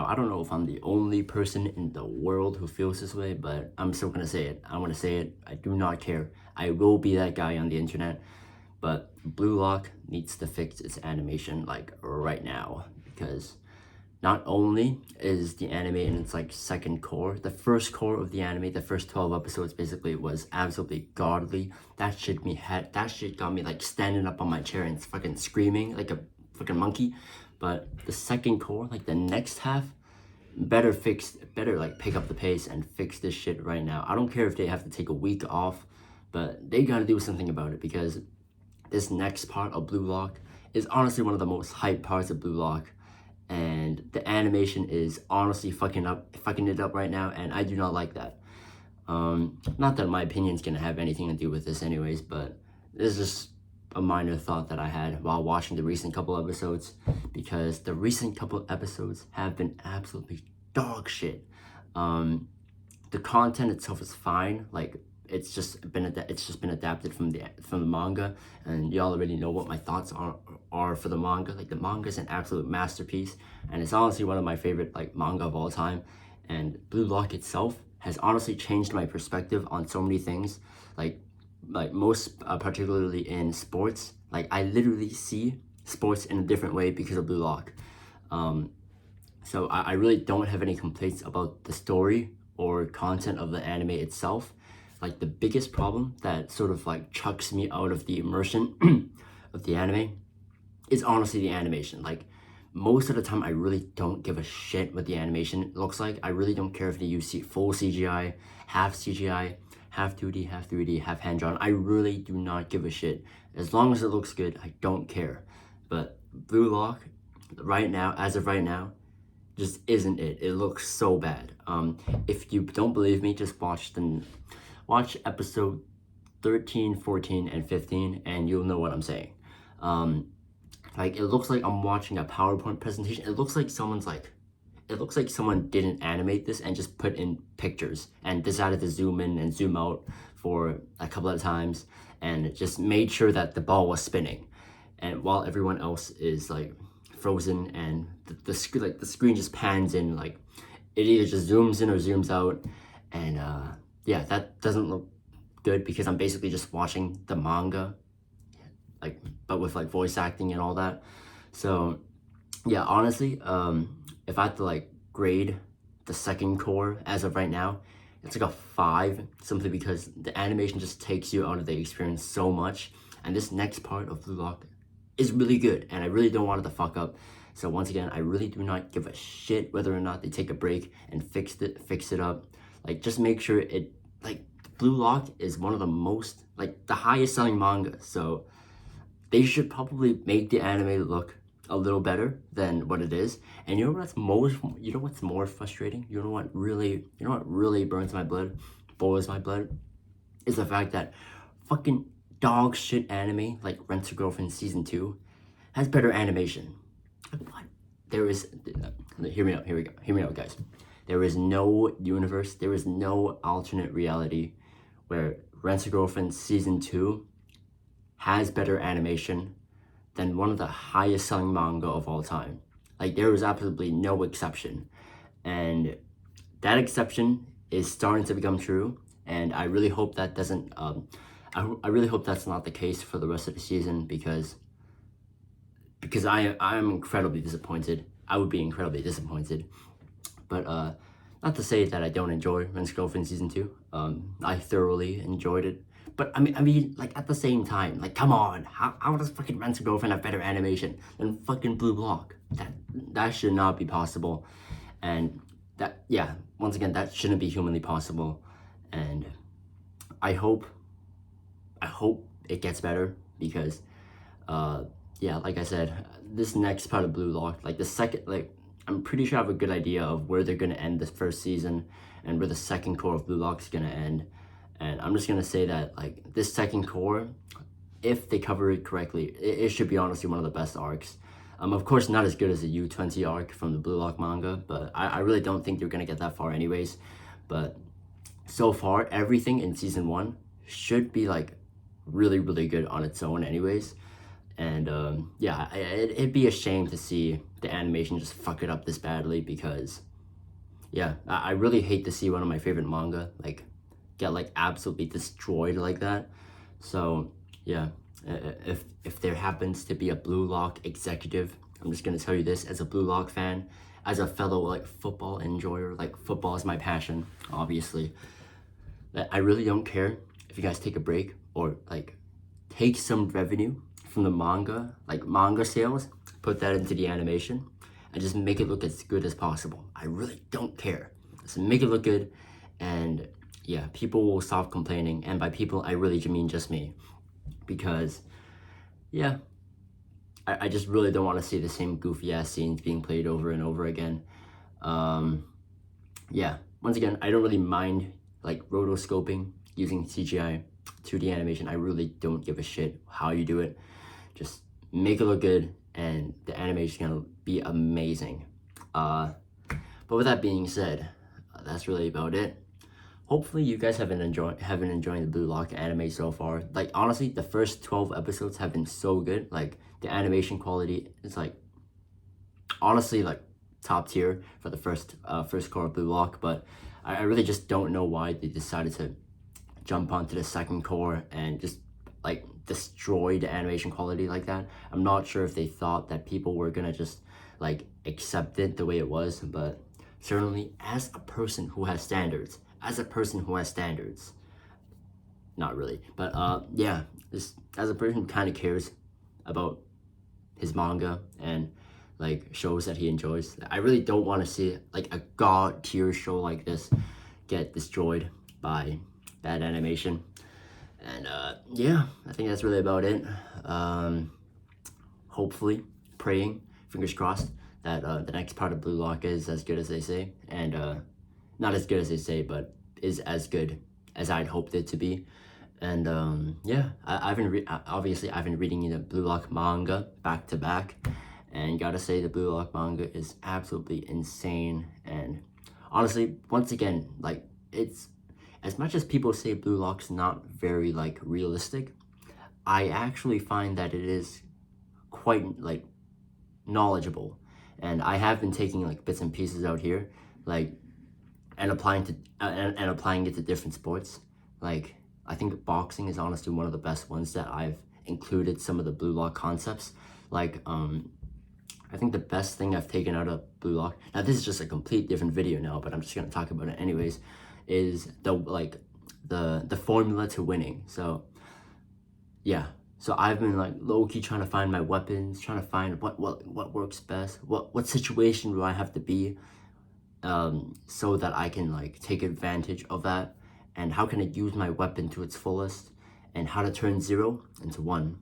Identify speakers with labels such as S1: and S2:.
S1: I don't know if I'm the only person in the world who feels this way, but I'm still gonna say it. I'm gonna say it. I do not care. I will be that guy on the internet. But Blue Lock needs to fix its animation like right now, because not only is the anime in its like second core, the first core of the anime, the first 12 episodes basically was absolutely godly. That shit got me like standing up on my chair and fucking screaming like a fucking monkey. But the second core, like the next half, better like pick up the pace and fix this shit right now. I don't care if they have to take a week off, but they gotta do something about it, because this next part of Blue Lock is honestly one of the most hyped parts of Blue Lock, and the animation is honestly fucking it up right now, and I do not like that. Not that my opinion's gonna have anything to do with this anyways, but this is just a minor thought that I had while watching the recent couple episodes, because the recent couple episodes have been absolutely dog shit. The content itself is fine, like it's just been adapted from the manga, and y'all already know what my thoughts are for the manga. Like the manga is an absolute masterpiece, and it's honestly one of my favorite like manga of all time. And Blue Lock itself has honestly changed my perspective on so many things, like most particularly in sports. Like I literally see sports in a different way because of Blue Lock. So I really don't have any complaints about the story or content of the anime itself. Like the biggest problem that sort of like chucks me out of the immersion of the anime is honestly the animation. Like most of the time I really don't give a shit what the animation looks like. I really don't care if they use full CGI, half CGI, half 2D, half 3D, half hand-drawn. I really do not give a shit. As long as it looks good, I don't care. But Blue Lock, right now, as of right now, just isn't it. It looks so bad. If you don't believe me, just watch episode 13, 14, and 15, and you'll know what I'm saying. Like it looks like I'm watching a PowerPoint presentation. It looks like someone didn't animate this and just put in pictures and decided to zoom in and zoom out for a couple of times and just made sure that the ball was spinning, and while everyone else is like frozen, and the screen just pans in, like it either just zooms in or zooms out, and yeah, that doesn't look good, because I'm basically just watching the manga, like but with like voice acting and all that. So yeah, honestly, if I had to like grade the second core as of right now, it's like a 5, simply because the animation just takes you out of the experience so much, and this next part of Blue Lock is really good, and I really don't want it to fuck up. So once again, I really do not give a shit whether or not they take a break and fix it up. Like just make sure it, like Blue Lock is one of the most, like the highest selling manga, so they should probably make the anime look a little better than what it is. And you know what's more frustrating? You know what really boils my blood is the fact that fucking dog shit anime like Rent a Girlfriend season 2 has better animation. Like what? Hear me out, guys. There is no universe, there is no alternate reality where Rent a Girlfriend season 2 has better animation than one of the highest selling manga of all time. Like there is absolutely no exception, and that exception is starting to become true. And I really hope that doesn't. I really hope that's not the case for the rest of the season, because I'm incredibly disappointed. I would be incredibly disappointed. But not to say that I don't enjoy Rent a Girlfriend season 2. I thoroughly enjoyed it. But I mean, like at the same time, like come on, how does fucking Rent a Girlfriend have better animation than fucking Blue Lock? That should not be possible, and that, yeah, once again, that shouldn't be humanly possible. And I hope it gets better, because yeah, like I said, this next part of Blue Lock, like the second, like I'm pretty sure I have a good idea of where they're gonna end this first season and where the second core of Blue Lock is gonna end. And I'm just gonna say that like this second core, if they cover it correctly, it should be honestly one of the best arcs. Of course, not as good as the U20 arc from the Blue Lock manga, but I really don't think they're gonna get that far anyways. But so far, everything in season 1 should be like really, really good on its own anyways. And yeah, it'd be a shame to see the animation just fuck it up this badly, because yeah, I really hate to see one of my favorite manga like get like absolutely destroyed like that. So yeah, if there happens to be a Blue Lock executive, I'm just gonna tell you this as a Blue Lock fan, as a fellow like football enjoyer, like football is my passion, obviously. That I really don't care if you guys take a break or like take some revenue from the manga, like manga sales, put that into the animation, and just make it look as good as possible. I really don't care. Just make it look good, and yeah, people will stop complaining. And by people, I really mean just me, because yeah, I just really don't want to see the same goofy ass scenes being played over and over again. Yeah, once again, I don't really mind like rotoscoping using CGI 2D animation. I really don't give a shit how you do it. Just make it look good, and the animation is gonna be amazing. But with that being said, that's really about it. Hopefully you guys have been enjoying the Blue Lock anime so far. Like honestly, the first 12 episodes have been so good. Like the animation quality is like honestly like top tier for the first core of Blue Lock. But I really just don't know why they decided to jump onto the second core and just like destroy the animation quality like that. I'm not sure if they thought that people were gonna just like accept it the way it was, but certainly as a person who has standards, not really, but yeah, just as a person who kind of cares about his manga and like shows that he enjoys, I really don't want to see like a god tier show like this get destroyed by bad animation. And yeah, I think that's really about it. Hopefully, praying, fingers crossed, that the next part of Blue Lock is as good as they say, and not as good as they say, but is as good as I'd hoped it to be. And yeah, I've been reading the Blue Lock manga back to back, and gotta say the Blue Lock manga is absolutely insane. And honestly, once again, like it's, as much as people say Blue Lock's not very like realistic, I actually find that it is quite like knowledgeable. And I have been taking like bits and pieces out here, like and applying it to different sports. Like I think boxing is honestly one of the best ones that I've included some of the Blue Lock concepts. Like I think the best thing I've taken out of Blue Lock, now this is just a complete different video now, but I'm just gonna talk about it anyways, is the formula to winning. So yeah, so I've been like low-key trying to find my weapons, trying to find what works best, what situation do I have to be, so that I can like take advantage of that, and how can I use my weapon to its fullest, and how to turn 0 into 1.